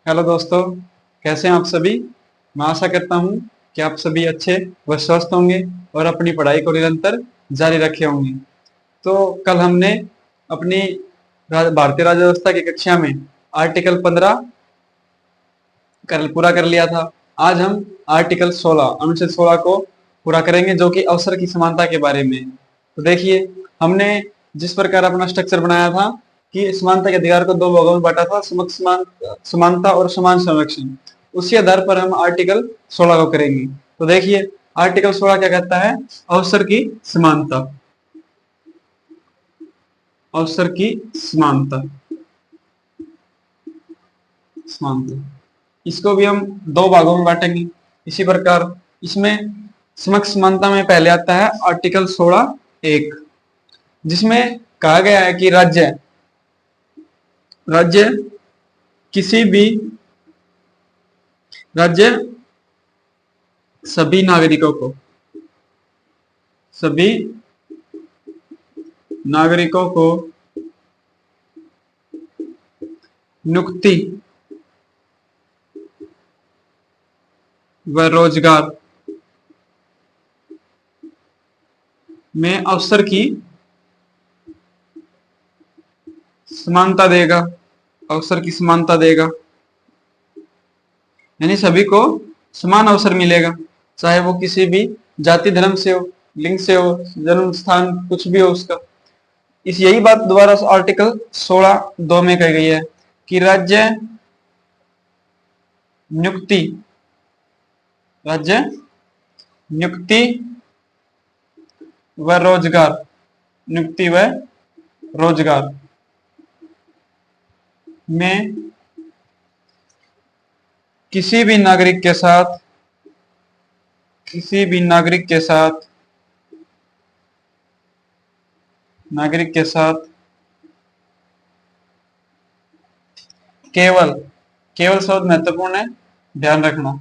Hello दोस्तों, कैसे हैं आप सभी। मैं आशा करता हूं कि आप सभी अच्छे व स्वस्थ होंगे और अपनी पढ़ाई को निरंतर जारी रखे होंगे। तो कल हमने अपनी भारतीय राज्य व्यवस्था की कक्षा में आर्टिकल 15 पूरा कर लिया था। आज हम आर्टिकल 16 अनुच्छेद 16 को पूरा करेंगे, जो कि अवसर की समानता के बारे में है। तो देखिए, हमने जिस प्रकार अपना स्ट्रक्चर बनाया था कि समानता के अधिकार को दो भागों में बांटा था, समानता और समान संरक्षण, उसी आधार पर हम आर्टिकल 16 को करेंगे। तो देखिए, आर्टिकल 16 क्या कहता है? अवसर की समानता। अवसर की समानता समानता इसको भी हम दो भागों में बांटेंगे। इसी प्रकार इसमें समक्ष समानता में पहले आता है आर्टिकल 16(1), जिसमें कहा गया है कि राज्य राज्य किसी भी राज्य सभी नागरिकों को सभी नागरिकों को नियुक्ति व रोजगार में अवसर की समानता देगा। अवसर की समानता देगा, यानी सभी को समान अवसर मिलेगा, चाहे वो किसी भी जाति धर्म से हो, लिंग से हो, जन्म स्थान कुछ भी हो उसका। इस यही बात दोबारा आर्टिकल 16(2) में कही गई है कि नियुक्ति राज्य नियुक्ति व रोजगार नियुक्ति व रोजगार में किसी भी नागरिक के साथ केवल केवल शब्द महत्वपूर्ण है, ध्यान रखना।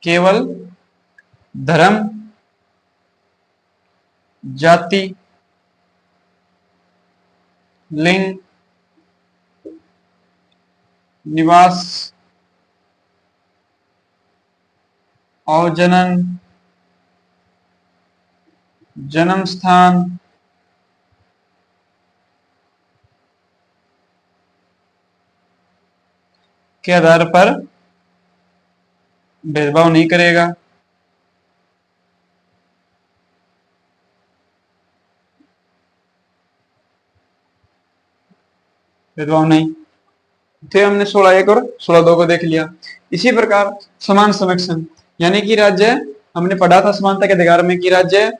केवल धर्म, जाति, लिंग, निवास और जन्म स्थान के आधार पर भेदभाव नहीं करेगा। भेदभाव नहीं। फिर हमने 16(1) और 16(2) को देख लिया। इसी प्रकार समान संरक्षण, यानी कि राज्य, हमने पढ़ा था समानता के अधिकार में कि राज्य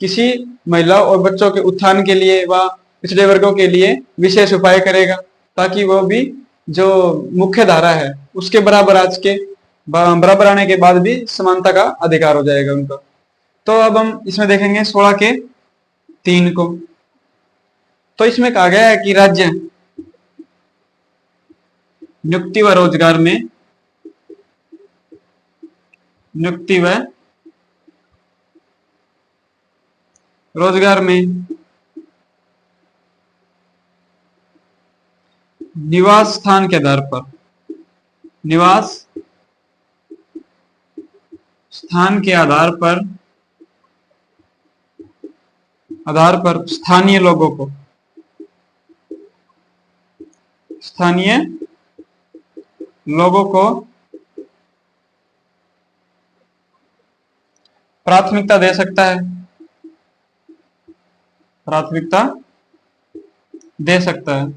किसी महिला और बच्चों के उत्थान के लिए व पिछड़े वर्गों के लिए विशेष उपाय करेगा, ताकि वो भी जो मुख्य धारा है उसके बराबर बराबर आने के बाद भी समानता का अधिकार हो जाएगा उनका। तो अब हम इसमें देखेंगे 16(3) को। तो इसमें कहा गया है कि राज्य नियुक्ति व रोजगार में निवास स्थान के आधार पर स्थानीय लोगों को प्राथमिकता दे सकता है।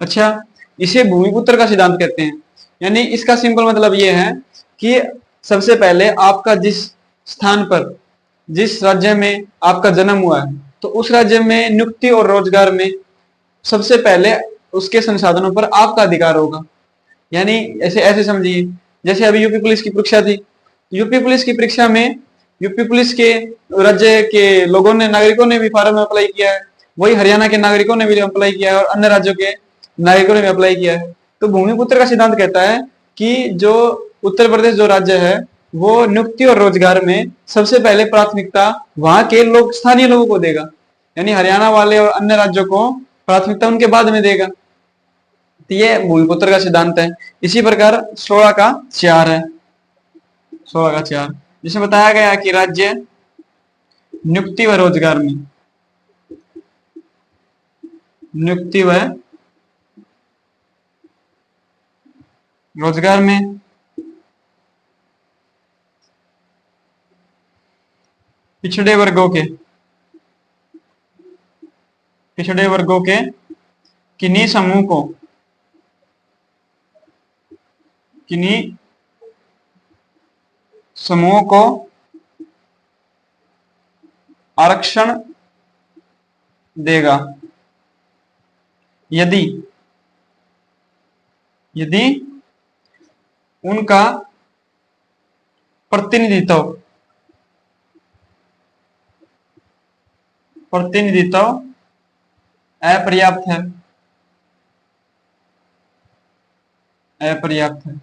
अच्छा, इसे भूमिपुत्र का सिद्धांत कहते हैं। यानी इसका सिंपल मतलब यह है कि सबसे पहले आपका जिस स्थान पर, जिस राज्य में आपका जन्म हुआ है, तो उस राज्य में नियुक्ति और रोजगार में सबसे पहले उसके संसाधनों पर आपका अधिकार होगा। यानी ऐसे ऐसे समझिए, जैसे अभी यूपी पुलिस की परीक्षा थी। यूपी पुलिस की परीक्षा में यूपी पुलिस के राज्य के लोगों ने, नागरिकों ने भी फॉर्म में अप्लाई किया है, वही हरियाणा के नागरिकों ने भी अप्लाई किया है और अन्य राज्यों के नागरिकों ने भी अप्लाई किया है। तो भूमिपुत्र का सिद्धांत कहता है कि जो उत्तर प्रदेश जो राज्य है, वो नियुक्ति और रोजगार में सबसे पहले प्राथमिकता वहां के लोग, स्थानीय लोगों को देगा। यानी हरियाणा वाले और अन्य राज्यों को प्राथमिकता उनके बाद में देगा। तो ये भूमिपुत्र का सिद्धांत है। इसी प्रकार 16 का 4 है, 16 का 4, जिसमें बताया गया कि राज्य नियुक्ति व रोजगार में, नियुक्ति व रोजगार में पिछड़े वर्गों के, पिछड़े वर्गों के किन्हीं समूह को, किन्हीं समूहों को आरक्षण देगा यदि, यदि उनका प्रतिनिधित्व, प्रतिनिधित्व अपर्याप्त है, अपर्याप्त है।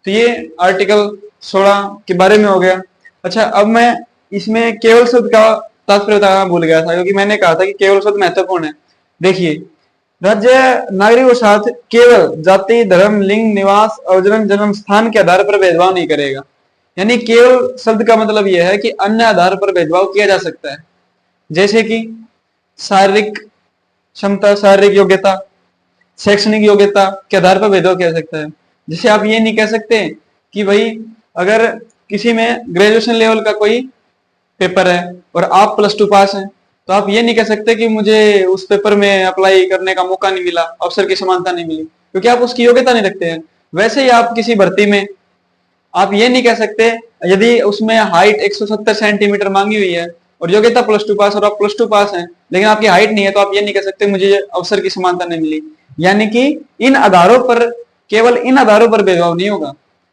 तो ये आर्टिकल 16 के बारे में हो गया। अच्छा, अब मैं इसमें केवल शब्द का तात्पर्य बताना भूल गया था, क्योंकि मैंने कहा था कि केवल शब्द महत्वपूर्ण है। देखिए, राज्य नागरिकों के साथ केवल जाति, धर्म, लिंग, निवास और जन्म स्थान के आधार पर भेदभाव नहीं करेगा। यानी केवल शब्द का मतलब यह है कि अन्य आधार पर भेदभाव किया जा सकता है, जैसे कि शारीरिक क्षमता, शारीरिक योग्यता, शैक्षणिक योग्यता के आधार पर भेदभाव किया जा सकता है। जैसे आप ये नहीं कह सकते कि भाई अगर किसी में ग्रेजुएशन लेवल का कोई पेपर है और आप +2 पास हैं, तो आप ये नहीं कह सकते कि मुझे उस पेपर में अप्लाई करने का मौका नहीं मिला, अवसर की समानता नहीं मिली, क्योंकि आप उसकी योग्यता नहीं रखते हैं। वैसे ही आप किसी भर्ती में आप ये नहीं कह सकते, यदि उसमें हाइट 170 सेंटीमीटर मांगी हुई है और योग्यता +2 पास और आप +2 पास हैं, लेकिन आपकी हाइट नहीं है, तो आप ये नहीं कह सकते मुझे अवसर की समानता नहीं मिली। यानी कि इन आधारों पर, केवल इन आधारों पर भेदभाव नहीं होगा,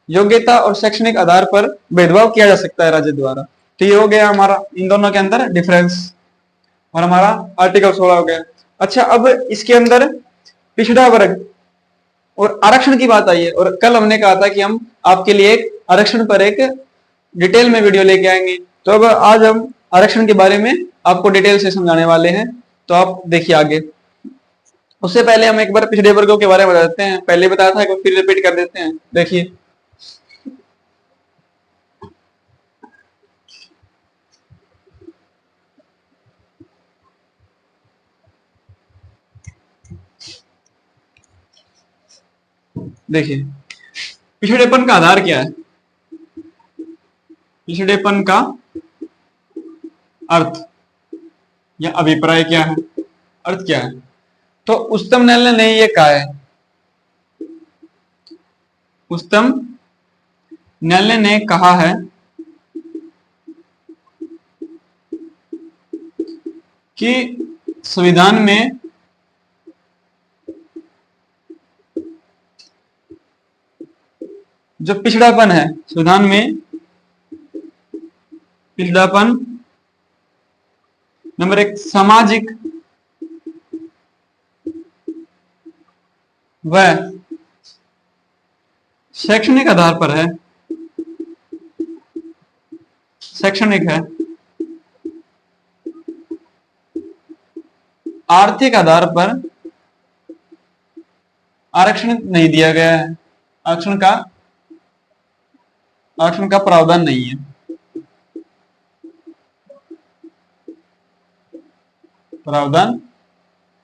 योग्यता और शैक्षणिक आधार पर भेदभाव किया जा सकता है राज्य द्वारा। तो ये हो गया हमारा इन दोनों के अंदर डिफरेंस, और हमारा आर्टिकल 16 हो गया। अच्छा, अब इसके अंदर पिछड़ा वर्ग और आरक्षण की बात आई है, और कल हमने कहा था कि हम आपके लिए एक आरक्षण पर एक डिटेल में वीडियो लेके आएंगे। तो अब आज हम आरक्षण के बारे में आपको डिटेल से समझाने वाले हैं, तो आप देखिए आगे। उससे पहले हम एक बार पिछड़े वर्गों के बारे में बता देते हैं, पहले बताया था, फिर रिपीट कर देते हैं। देखिए, देखिए पिछड़ेपन का आधार क्या है, पिछड़ेपन का अर्थ या अभिप्राय क्या है, अर्थ क्या है। तो उच्चतम न्यायालय ने ये कहा है, उच्चतम न्यायालय ने कहा है कि संविधान में जो पिछड़ापन है, संविधान में पिछड़ापन नंबर 1 सामाजिक व शैक्षणिक आधार पर है, शैक्षणिक है, आर्थिक आधार पर आरक्षण नहीं दिया गया है, आरक्षण का प्रावधान नहीं है, प्रावधान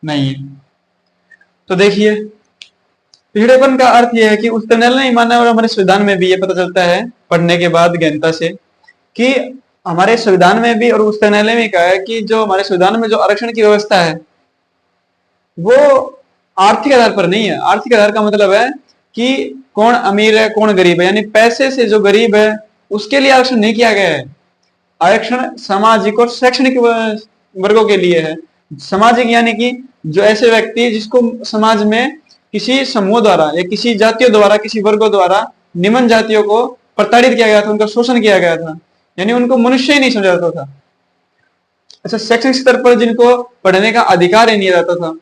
नहीं है। तो देखिए, पिछड़ेपन का अर्थ यह है कि उच्चतम न्यायालय ने माना है, और हमारे संविधान में भी ये पता चलता है पढ़ने के बाद गहनता से, कि हमारे संविधान में भी और उच्चतम न्यायालय में कहा है कि जो हमारे संविधान में जो आरक्षण की व्यवस्था है वो आर्थिक आधार पर नहीं है। आर्थिक आधार का मतलब है कि कौन अमीर है कौन गरीब है, यानी पैसे से जो गरीब है उसके लिए आरक्षण नहीं किया गया है। आरक्षण सामाजिक और शैक्षणिक वर्गों के लिए है। सामाजिक यानी कि जो ऐसे व्यक्ति जिसको समाज में किसी समूह द्वारा या किसी जातियों द्वारा, किसी वर्गों द्वारा निम्न जातियों को प्रताड़ित किया गया था, उनका शोषण किया गया था, यानी उनको मनुष्य ही नहीं समझा जाता था। अच्छा, शैक्षणिक स्तर पर जिनको पढ़ने का अधिकार ही नहीं रहता था,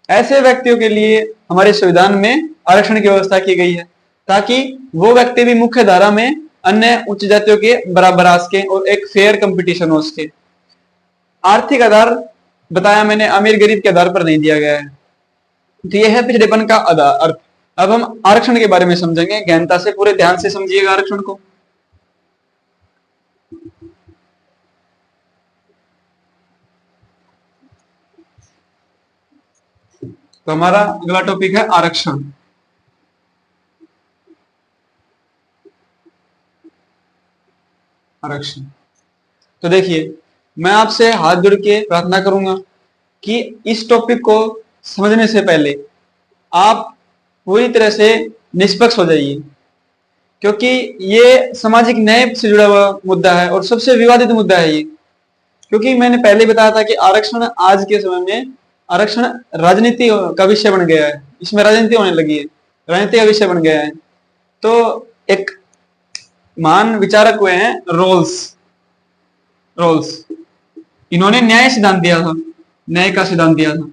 ऐसे व्यक्तियों के लिए हमारे संविधान में आरक्षण की व्यवस्था की गई है, ताकि वो व्यक्ति भी मुख्य धारा में अन्य उच्च जातियों के बराबर आ सके और एक फेयर कंपटीशन हो सके। आर्थिक आधार बताया मैंने, अमीर गरीब के आधार पर नहीं दिया गया है। तो ये है पिछड़ेपन का अर्थ। अब हम आरक्षण के बारे में समझेंगे, गहनता से, पूरे ध्यान से समझिएगा आरक्षण को। तो हमारा अगला टॉपिक है आरक्षण। आरक्षण, तो देखिए, मैं आपसे हाथ जोड़ के प्रार्थना करूंगा कि इस टॉपिक को समझने से पहले आप पूरी तरह से निष्पक्ष हो जाइए, क्योंकि ये सामाजिक न्याय से जुड़ा हुआ मुद्दा है और सबसे विवादित मुद्दा है ये। क्योंकि मैंने पहले बताया था कि आरक्षण आज के समय में आरक्षण राजनीति का विषय बन गया है, इसमें राजनीति होने लगी है, राजनीति का विषय बन गया है। तो एक महान विचारक हुए हैं रोल्स, इन्होंने न्याय सिद्धांत दिया था, न्याय का सिद्धांत दिया था,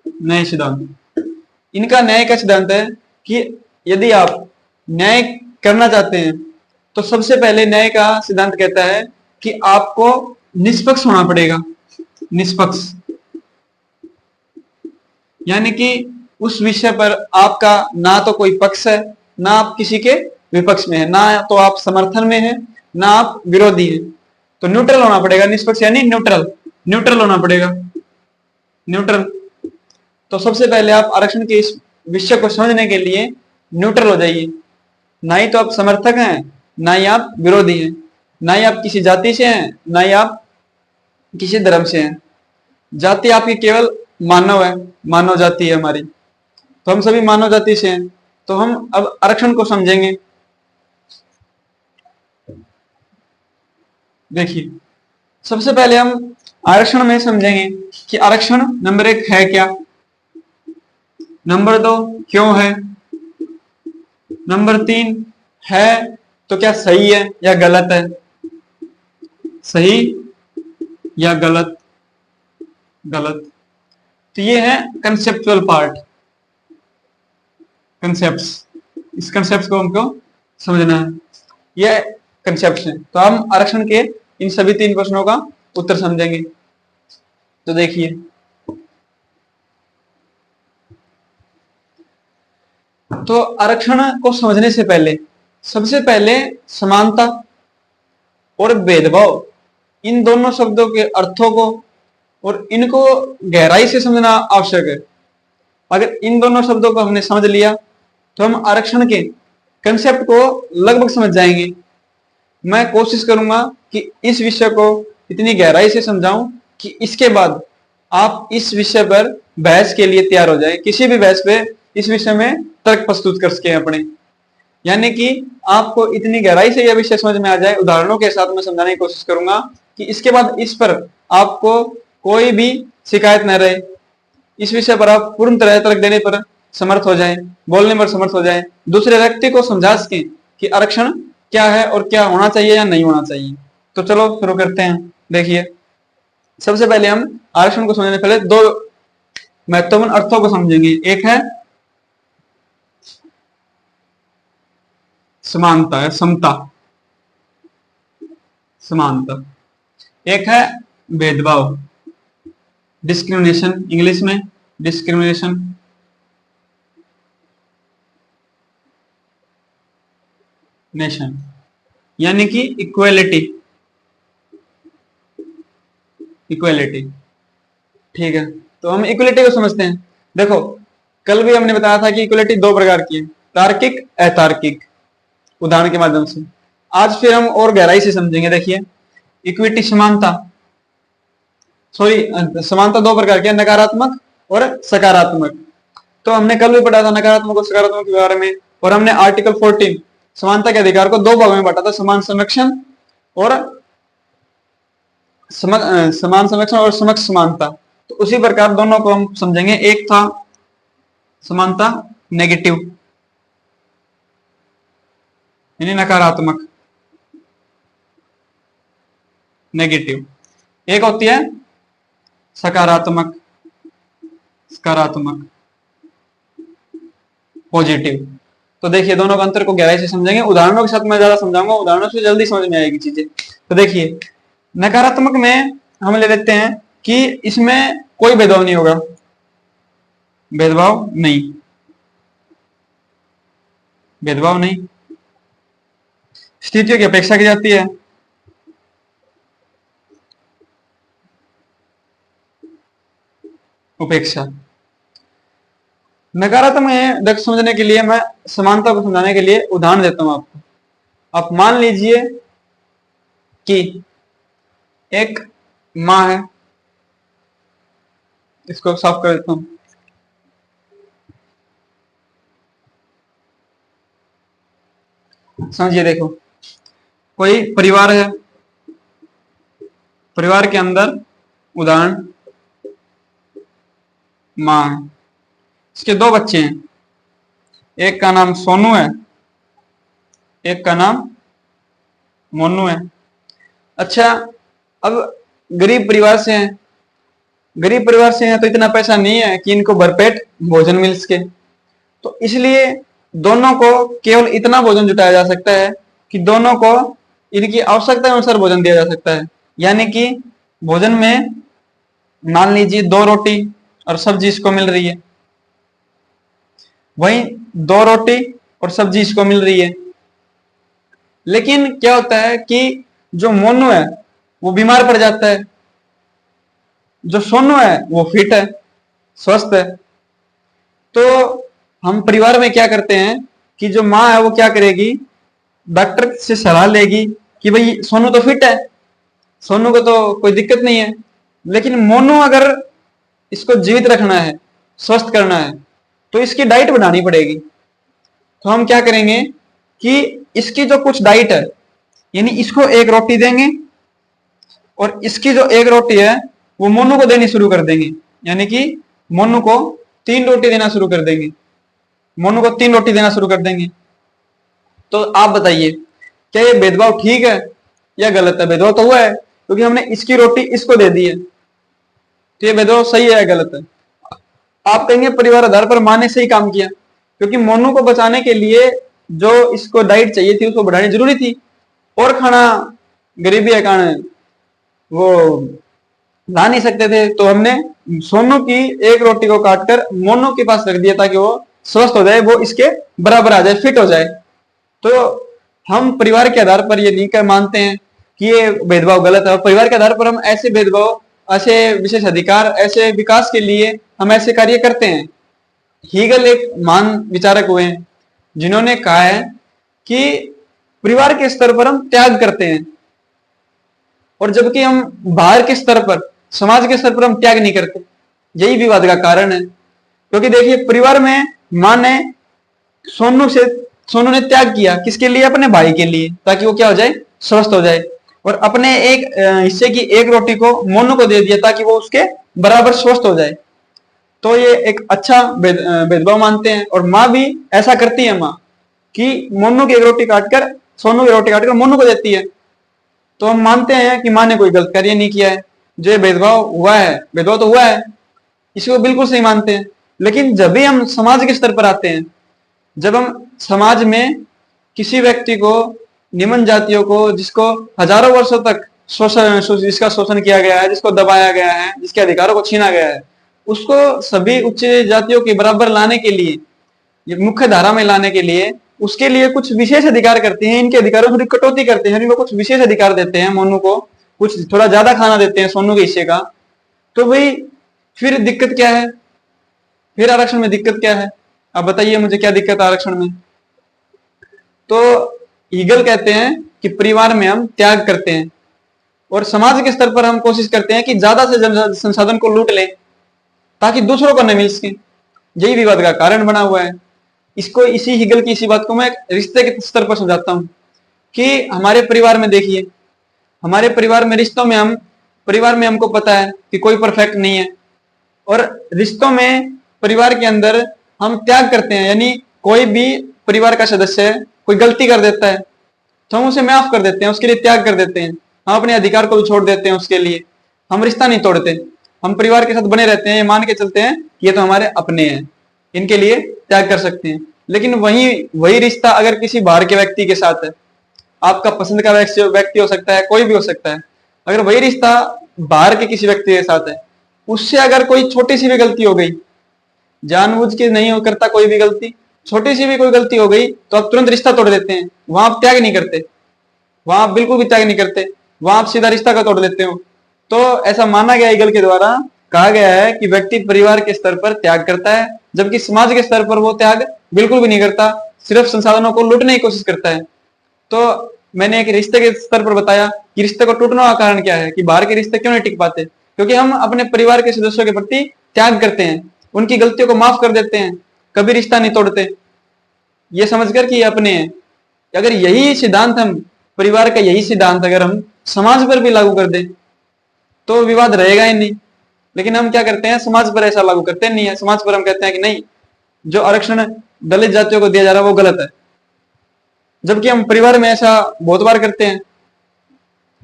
न्याय सिद्धांत। इनका न्याय का सिद्धांत है कि यदि आप न्याय करना चाहते हैं तो सबसे पहले न्याय का सिद्धांत कहता है कि आपको निष्पक्ष होना पड़ेगा। निष्पक्ष यानी कि उस विषय पर आपका ना तो कोई पक्ष है, ना आप किसी के विपक्ष में है, ना तो आप समर्थन में है, ना आप विरोधी है। तो न्यूट्रल होना पड़ेगा। निष्पक्ष यानी न्यूट्रल होना पड़ेगा, न्यूट्रल। तो सबसे पहले आप आरक्षण के इस विषय को समझने के लिए न्यूट्रल हो जाइए। ना ही तो आप समर्थक हैं, ना ही आप विरोधी हैं, ना ही आप किसी जाति से हैं, ना ही आप किसी धर्म से हैं। जाति आपकी केवल मानव है, मानव जाति है हमारी, तो हम सभी मानव जाति से हैं। तो हम अब आरक्षण को समझेंगे। देखिए, सबसे पहले हम आरक्षण में समझेंगे कि आरक्षण नंबर 1 है क्या, नंबर 2 क्यों है, नंबर 3 है तो क्या सही है या गलत है, सही या गलत, गलत। तो ये है कंसेप्चुअल पार्ट, कंसेप्ट्स। इस कंसेप्ट को हमको समझना है, ये कंसेप्ट है। तो हम आरक्षण के इन सभी 3 प्रश्नों का उत्तर समझेंगे। तो देखिए, तो आरक्षण को समझने से पहले सबसे पहले समानता और भेदभाव, इन दोनों शब्दों के अर्थों को और इनको गहराई से समझना आवश्यक है। अगर इन दोनों शब्दों को हमने समझ लिया तो हम आरक्षण के कंसेप्ट को लगभग समझ जाएंगे। मैं कोशिश करूंगा कि इस विषय को इतनी गहराई से समझाऊं कि इसके बाद आप इस विषय पर बहस के लिए तैयार हो जाए, किसी भी बहस पे इस विषय में तर्क प्रस्तुत कर सके अपने। यानी कि आपको इतनी गहराई से यह विषय समझ में आ जाए, उदाहरणों के साथ मैं समझाने की कोशिश करूंगा कि इसके बाद इस पर आपको कोई भी शिकायत न रहे, इस विषय पर आप पूर्ण तरह तर्क देने पर समर्थ हो जाएं, बोलने पर समर्थ हो जाएं, दूसरे व्यक्ति को समझा सकें कि आरक्षण क्या है और क्या होना चाहिए या नहीं होना चाहिए। तो चलो शुरू करते हैं। देखिए, सबसे पहले हम आरक्षण को समझने पहले 2 महत्वपूर्ण अर्थों को समझेंगे। एक है समानता, है समता, समानता। एक है भेदभाव, डिस्क्रिमिनेशन, इंग्लिश में डिस्क्रिमिनेशन। नेशन यानी कि इक्वेलिटी, इक्वेलिटी। ठीक है, तो हम इक्वेलिटी को समझते हैं। देखो, कल भी हमने बताया था कि इक्वेलिटी 2 प्रकार की है, तार्किक, अतार्किक, उदाहरण के माध्यम से। आज फिर हम और गहराई से समझेंगे। देखिए, इक्विटी समानता, समानता 2 प्रकार की है, नकारात्मक और सकारात्मक। तो हमने कल भी पढ़ा था नकारात्मक और सकारात्मक के बारे में, और हमने आर्टिकल 14 समानता के अधिकार को 2 भागों में बांटा था, समान संरक्षण और समान संरक्षण और समक्ष समानता। तो उसी प्रकार दोनों को हम समझेंगे। एक था समानता नेगेटिव यानी नकारात्मक, नेगेटिव। एक होती है सकारात्मक, सकारात्मक, पॉजिटिव। तो देखिए, दोनों का अंतर को गहराई से समझेंगे, उदाहरणों के साथ मैं ज्यादा समझाऊंगा, उदाहरणों से जल्दी समझ में आएगी चीजें। तो देखिए, नकारात्मक में हम ले लेते हैं कि इसमें कोई भेदभाव नहीं होगा, भेदभाव नहीं, भेदभाव नहीं। स्थितियों की अपेक्षा की जाती है, उपेक्षा। नकारात्मक दक्ष समझने के लिए मैं समानता को समझाने के लिए उदाहरण देता हूं आपको। आप मान लीजिए कि एक माँ है, इसको साफ कर देता हूं। समझिए, देखो कोई परिवार है, परिवार के अंदर उदाहरण माँ है, इसके दो बच्चे हैं, एक का नाम सोनू है, एक का नाम मोनू है। अच्छा, अब गरीब परिवार से हैं, गरीब परिवार से हैं तो इतना पैसा नहीं है कि इनको भरपेट भोजन मिल सके, तो इसलिए दोनों को केवल इतना भोजन जुटाया जा सकता है कि दोनों को इनकी आवश्यकता अनुसार भोजन दिया जा सकता है। यानी कि भोजन में मान लीजिए 2 रोटी और सब्जी इसको मिल रही है, वहीं 2 रोटी और सब्जी इसको मिल रही है। लेकिन क्या होता है कि जो मोनू है वो बीमार पड़ जाता है, जो सोनू है वो फिट है, स्वस्थ है। तो हम परिवार में क्या करते हैं कि जो माँ है वो क्या करेगी, डॉक्टर से सलाह लेगी कि भाई सोनू तो फिट है, सोनू को तो कोई दिक्कत नहीं है, लेकिन मोनू अगर इसको जीवित रखना है, स्वस्थ करना है, तो इसकी डाइट बढ़ानी पड़ेगी। तो हम क्या करेंगे कि इसकी जो कुछ डाइट है, यानी इसको 1 रोटी देंगे और इसकी जो 1 रोटी है वो मोनू को देनी शुरू कर देंगे, यानी कि मोनू को 3 रोटी देना शुरू कर देंगे, मोनू को 3 रोटी देना शुरू कर देंगे। तो आप बताइए, क्या ये भेदभाव ठीक है या गलत है? भेदभाव तो हुआ है क्योंकि हमने इसकी रोटी इसको दे दी है, तो ये भेदभाव सही है या गलत है? आप कहेंगे परिवार आधार पर माँ ने सही काम किया, क्योंकि मोनू को बचाने के लिए जो इसको डाइट चाहिए थी उसको बढ़ानी जरूरी थी, और खाना गरीबी के कारण वो ला नहीं सकते थे, तो हमने सोनू की 1 रोटी को काटकर मोनू के पास रख दिया ताकि वो स्वस्थ हो जाए, वो इसके बराबर आ जाए, फिट हो जाए। तो हम परिवार के आधार पर ये नहीं कर मानते हैं कि ये भेदभाव गलत है, और परिवार के आधार पर हम ऐसे भेदभाव, ऐसे विशेष अधिकार, ऐसे विकास के लिए हम ऐसे कार्य करते हैं। हीगल एक महान विचारक हुए हैं जिन्होंने कहा है कि परिवार के स्तर पर हम त्याग करते हैं, और जबकि हम बाहर के स्तर पर, समाज के स्तर पर हम त्याग नहीं करते। यही विवाद का कारण है, क्योंकि देखिए परिवार में माँ ने सोनू ने त्याग किया किसके लिए? अपने भाई के लिए, ताकि वो क्या हो जाए, स्वस्थ हो जाए, और अपने एक हिस्से की 1 रोटी को मोनू को दे दिया ताकि वो उसके बराबर स्वस्थ हो जाए। तो ये एक अच्छा भेदभाव मानते हैं, और माँ भी ऐसा करती है माँ कि मोनू की 1 रोटी काटकर, सोनू की रोटी काटकर मोनू को देती है। तो हम मानते हैं कि माँ ने कोई गलत कार्य नहीं किया है, जो ये भेदभाव हुआ है, भेदभाव तो हुआ है, इसको बिल्कुल सही मानते हैं। लेकिन जब भी हम समाज के स्तर पर आते हैं, जब हम समाज में किसी व्यक्ति को, निम्न जातियों को, जिसको हजारों वर्षों तक जिसका शोषण किया गया है, जिसको दबाया गया है, जिसके अधिकारों को छीना गया है, उसको सभी उच्च जातियों के बराबर लाने के लिए, मुख्य धारा में लाने के लिए, उसके लिए कुछ विशेष अधिकार करते हैं, इनके अधिकारों थोड़ी कटौती करते हैं, इनको कुछ विशेष अधिकार देते हैं, मोनू को कुछ थोड़ा ज्यादा खाना देते हैं सोनू के हिस्से का। तो भाई फिर दिक्कत क्या है? फिर आरक्षण में दिक्कत क्या है? आप बताइए मुझे, क्या दिक्कत है आरक्षण में? तो ईगल कहते हैं कि परिवार में हम त्याग करते हैं, और समाज के स्तर पर हम कोशिश करते हैं कि ज्यादा से ज्यादा संसाधन को लूट लें ताकि दूसरों को न मिल सके। यही विवाद का कारण बना हुआ है। इसको, इसी हीगल की इसी बात को मैं रिश्ते के स्तर पर समझाता हूं कि हमारे परिवार में देखिए, हमारे परिवार में रिश्तों में, हम परिवार में हमको पता है कि कोई परफेक्ट नहीं है, और रिश्तों में, परिवार के अंदर हम त्याग करते हैं, यानी कोई भी परिवार का सदस्य है, कोई गलती कर देता है तो हम उसे माफ कर देते हैं, उसके लिए त्याग कर देते हैं, हम अपने अधिकार को भी छोड़ देते हैं उसके लिए। हम रिश्ता नहीं तोड़ते, हम परिवार के साथ बने रहते हैं, ये मान के चलते हैं कि ये तो हमारे अपने हैं, इनके लिए त्याग कर सकते हैं। लेकिन वही रिश्ता अगर किसी बाहर के व्यक्ति के साथ है, आपका पसंद का व्यक्ति हो सकता है, कोई भी हो सकता है, अगर वही रिश्ता बाहर के किसी व्यक्ति के साथ है, उससे अगर कोई छोटी सी भी गलती हो गई, जानबूझ के नहीं हो करता कोई भी गलती, छोटी सी भी कोई गलती हो गई तो आप तुरंत रिश्ता तोड़ देते हैं, वहां आप त्याग नहीं करते, वहां आप बिल्कुल भी त्याग नहीं करते, वहां आप सीधा रिश्ता का तोड़ देते हो। तो ऐसा माना गया ईगल के द्वारा, कहा गया है कि व्यक्ति परिवार के स्तर पर त्याग करता है, जबकि समाज के स्तर पर वो त्याग बिल्कुल भी नहीं करता, सिर्फ संसाधनों को लूटने की कोशिश करता है। तो मैंने एक रिश्ते के स्तर पर बताया कि रिश्ते को टूटने का कारण क्या है, कि बाहर के रिश्ते क्यों नहीं टिक पाते, क्योंकि हम अपने परिवार के सदस्यों के प्रति त्याग करते हैं, उनकी गलतियों को माफ कर देते हैं, कभी रिश्ता नहीं तोड़ते, ये समझकर कि अपने हैं। अगर यही सिद्धांत हम परिवार का यही सिद्धांत अगर हम समाज पर भी लागू कर दें तो विवाद रहेगा ही नहीं। लेकिन हम क्या करते हैं, समाज पर ऐसा लागू करते नहीं है, समाज पर हम कहते हैं कि नहीं, जो आरक्षण दलित जातियों को दिया जा रहा है वो गलत है, जबकि हम परिवार में ऐसा बहुत बार करते हैं।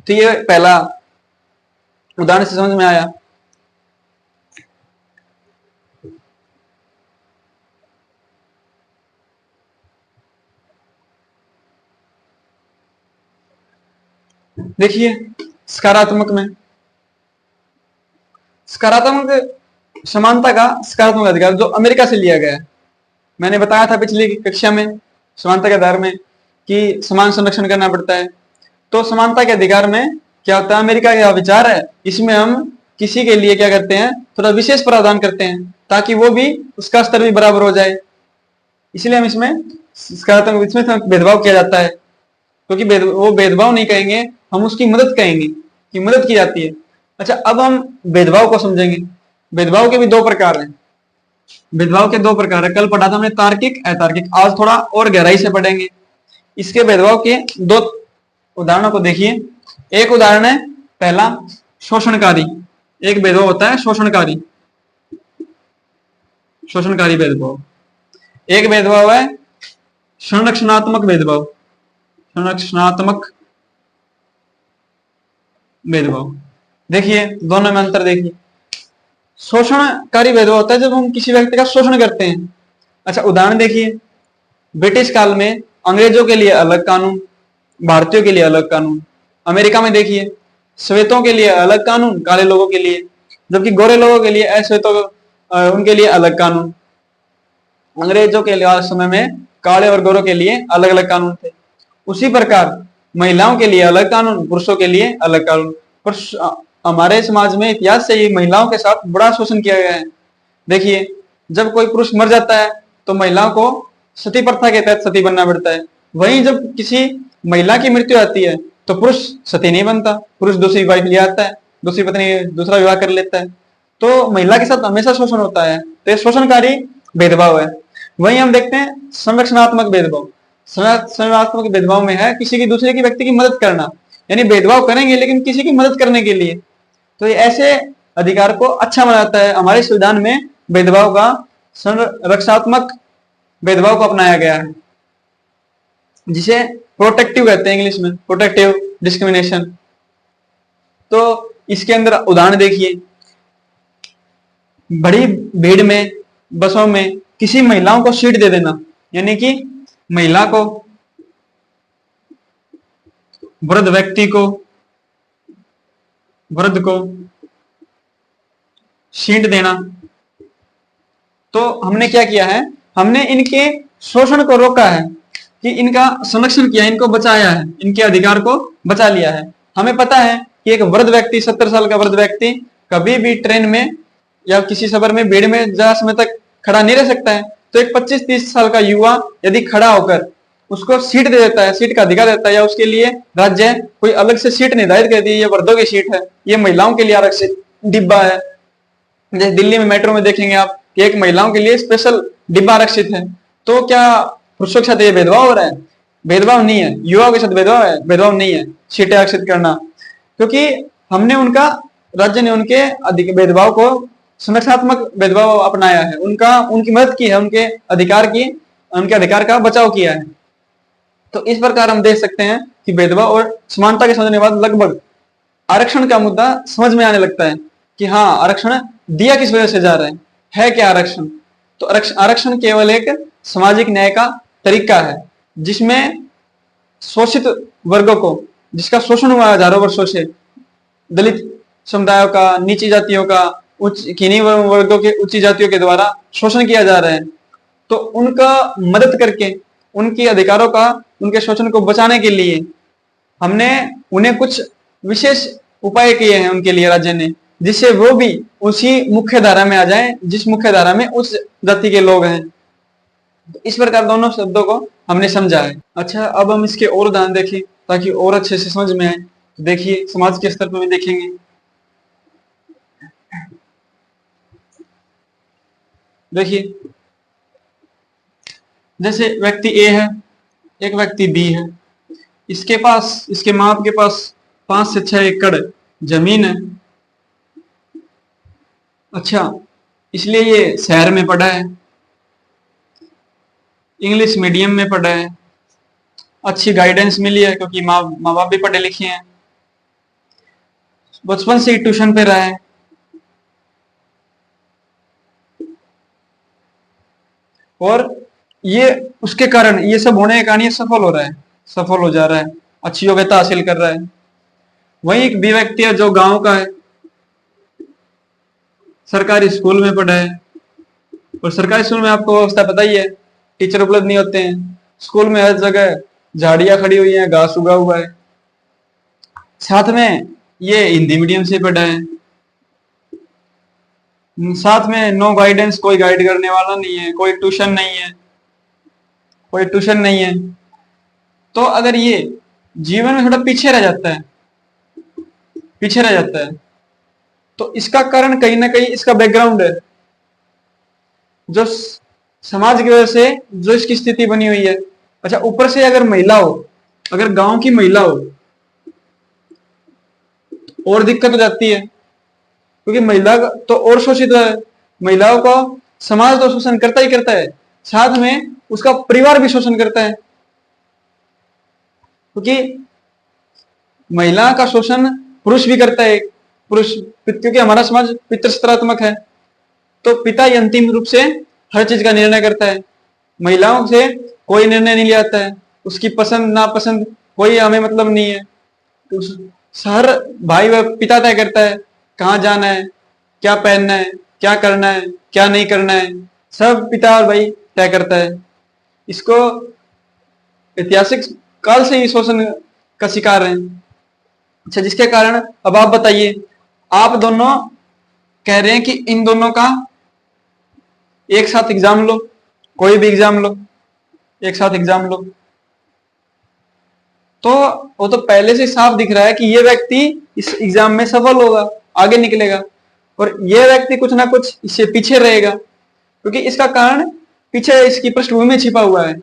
तो ये पहला उदाहरण से समझ में आया। देखिए सकारात्मक में, सकारात्मक समानता का सकारात्मक अधिकार जो अमेरिका से लिया गया है, मैंने बताया था पिछली कक्षा में समानता के आधार में कि समान संरक्षण करना पड़ता है। तो समानता के अधिकार में क्या होता है, अमेरिका का विचार है, इसमें हम किसी के लिए क्या करते हैं, थोड़ा विशेष प्रावधान करते हैं ताकि वो भी उसका स्तर भी बराबर हो जाए, इसलिए हम इसमें सकारात्मक, इसमें भेदभाव किया जाता है, क्योंकि वो भेदभाव नहीं कहेंगे, हम उसकी मदद कहेंगे कि मदद की जाती है। अच्छा, अब हम भेदभाव को समझेंगे। भेदभाव के भी दो प्रकार हैं, भेदभाव के दो प्रकार है, कल पढ़ा था हमने तार्किक अतार्किक, आज थोड़ा और गहराई से पढ़ेंगे। इसके भेदभाव के दो उदाहरणों को देखिए। एक उदाहरण है पहला शोषणकारी, एक भेदभाव होता है शोषणकारी, शोषणकारी भेदभाव। एक भेदभाव है संरक्षणात्मक भेदभाव, संरक्षणात्मक भेदभाव। देखिए दोनों में अंतर देखिए। शोषणकारी भेदभाव होता है जब हम किसी व्यक्ति का शोषण करते हैं। अच्छा उदाहरण देखिए, ब्रिटिश काल में अंग्रेजों के लिए अलग कानून, भारतीयों के लिए अलग कानून। अमेरिका में देखिए श्वेतों के लिए अलग कानून, काले लोगों के लिए, जबकि गोरे लोगों के लिए, अश्वेतों उनके लिए अलग कानून। अंग्रेजों के समय में काले और गोरों के लिए अलग अलग कानून थे। उसी प्रकार महिलाओं के लिए अलग कानून, पुरुषों के लिए अलग कानून। पर हमारे समाज में इतिहास से ही महिलाओं के साथ बड़ा शोषण किया गया है। देखिए जब कोई पुरुष मर जाता है तो महिलाओं को सती प्रथा के तहत सती बनना पड़ता है, वहीं जब किसी महिला की मृत्यु आती है तो पुरुष सती नहीं बनता, पुरुष दूसरी वाइफ ले आता है, दूसरी पत्नी, दूसरा विवाह कर लेता है। तो महिला के साथ हमेशा शोषण होता है, तो ये शोषणकारी भेदभाव है। वहीं हम देखते हैं संरक्षणात्मक भेदभाव। संरक्षणात्मक भेदभाव में है किसी की दूसरे की व्यक्ति की मदद करना, यानी भेदभाव करेंगे लेकिन किसी की मदद करने के लिए। तो ये ऐसे अधिकार को अच्छा बनाता है। हमारे संविधान में भेदभाव का, संरक्षणात्मक भेदभाव को अपनाया गया है, जिसे प्रोटेक्टिव कहते हैं इंग्लिश में, प्रोटेक्टिव डिस्क्रिमिनेशन। तो इसके अंदर उदाहरण देखिए, बड़ी भीड़ में, बसों में किसी महिलाओं को सीट दे देना, यानी कि महिला को, वृद्ध व्यक्ति को, वृद्ध को सीट देना। तो हमने क्या किया है, हमने इनके शोषण को रोका है, कि इनका संरक्षण किया, इनको बचाया है, इनके अधिकार को बचा लिया है। हमें पता है कि एक वृद्ध व्यक्ति, 70 साल का वृद्ध व्यक्ति कभी भी ट्रेन में या किसी सफर में, भीड़ में ज्यादा समय तक खड़ा नहीं रह सकता है। तो एक 25-30 साल का युवा यदि खड़ा होकर उसको सीट दे देता है, सीट का अधिकार देता है, या उसके लिए राज्य कोई अलग से सीट निर्धारित कर दी, ये वृद्धों की सीट है, ये महिलाओं के लिए आरक्षित डिब्बा है। जैसे दिल्ली में मेट्रो में देखेंगे आप कि एक महिलाओं के लिए स्पेशल डिब्बा आरक्षित है। तो क्या पुरुषों के साथ ये भेदभाव हो रहा है? भेदभाव नहीं है। युवाओं के साथ भेदभाव है? भेदभाव नहीं है सीटें आरक्षित करना, क्योंकि हमने उनका, राज्य ने उनके अधिक भेदभाव को, संरक्षणात्मक भेदभाव अपनाया है, उनका, उनकी मदद की है, उनके अधिकार की, उनके अधिकार का बचाव किया है। तो इस प्रकार हम देख सकते हैं कि भेदभाव और समानता के समझने के बाद लगभग आरक्षण का मुद्दा समझ में आने लगता है कि हाँ, आरक्षण दिया किस वजह से जा रहा है क्या आरक्षण? तो आरक्षण केवल एक सामाजिक न्याय का तरीका है, जिसमें शोषित वर्गों को, जिसका शोषण हुआ हजारों वर्षों से, दलित समुदायों का, नीची जातियों का, उच्च किन्हीं वर्गों के उच्च जातियों के द्वारा शोषण किया जा रहा है, तो उनका मदद करके उनके अधिकारों का, उनके शोषण को बचाने के लिए हमने उन्हें कुछ विशेष उपाय किए हैं उनके लिए राज्य ने, जिससे वो भी उसी मुख्य धारा में आ जाएं जिस मुख्य धारा में उस जाति के लोग हैं। तो इस प्रकार दोनों शब्दों को हमने समझा है। अच्छा, अब हम इसके और उदाहरण देखें ताकि और अच्छे से समझ में आए। तो देखिए, समाज के स्तर पर भी देखेंगे। देखिए, जैसे व्यक्ति ए है, एक व्यक्ति बी है, इसके पास, इसके माँ बाप के पास 5 से 6 एकड़ जमीन है। अच्छा, इसलिए ये शहर में पढ़ा है, इंग्लिश मीडियम में पढ़ा है, अच्छी गाइडेंस मिली है क्योंकि माँ बाप भी पढ़े लिखे हैं, बचपन से ही ट्यूशन पे रहा है, और ये उसके कारण, ये सब होने के कारण ये सफल हो रहा है, सफल हो जा रहा है, अच्छी योग्यता हासिल कर रहा है। वही एक बी व्यक्ति है जो गांव का है, सरकारी स्कूल में पढ़ा है, और सरकारी स्कूल में आपको व्यवस्था पता ही है, टीचर उपलब्ध नहीं होते हैं, स्कूल में हर जगह झाड़ियां खड़ी हुई हैं, घास उगा हुआ है। साथ में ये हिंदी मीडियम से पढ़ा है, साथ में नो गाइडेंस, कोई गाइड करने वाला नहीं है, कोई ट्यूशन नहीं है, कोई ट्यूशन नहीं है। तो अगर ये जीवन में थोड़ा पीछे रह जाता है, पीछे रह जाता है, तो इसका कारण कहीं ना कहीं इसका बैकग्राउंड है, जो समाज की वजह से जो इसकी स्थिति बनी हुई है। अच्छा, ऊपर से अगर महिला हो, अगर गांव की महिला हो, और दिक्कत हो जाती है, क्योंकि महिला तो और शोषित है, महिलाओं को समाज तो शोषण करता ही करता है, साथ में उसका परिवार भी शोषण करता है, क्योंकि महिला का शोषण पुरुष भी करता है, पुरुष, क्योंकि हमारा समाज पितृसत्तात्मक है, तो पिता ही अंतिम रूप से हर चीज का निर्णय करता है, महिलाओं से कोई निर्णय नहीं लिया जाता है, उसकी पसंद नापसंद कोई हमें मतलब नहीं है, हर भाई व पिता तय करता है कहाँ जाना है, क्या पहनना है, क्या करना है, क्या नहीं करना है, सब पिता और भाई तय करता है। इसको ऐतिहासिक काल से ही शोषण का शिकार है। अच्छा, जिसके कारण अब आप बताइए, आप दोनों कह रहे हैं कि इन दोनों का एक साथ एग्जाम लो, कोई भी एग्जाम लो, एक साथ एग्जाम लो, तो वो तो पहले से साफ दिख रहा है कि ये व्यक्ति इस एग्जाम में सफल होगा, आगे निकलेगा, और ये व्यक्ति कुछ ना कुछ इससे पीछे रहेगा, क्योंकि इसका कारण पीछे इसकी पृष्ठभूमि में छिपा हुआ है।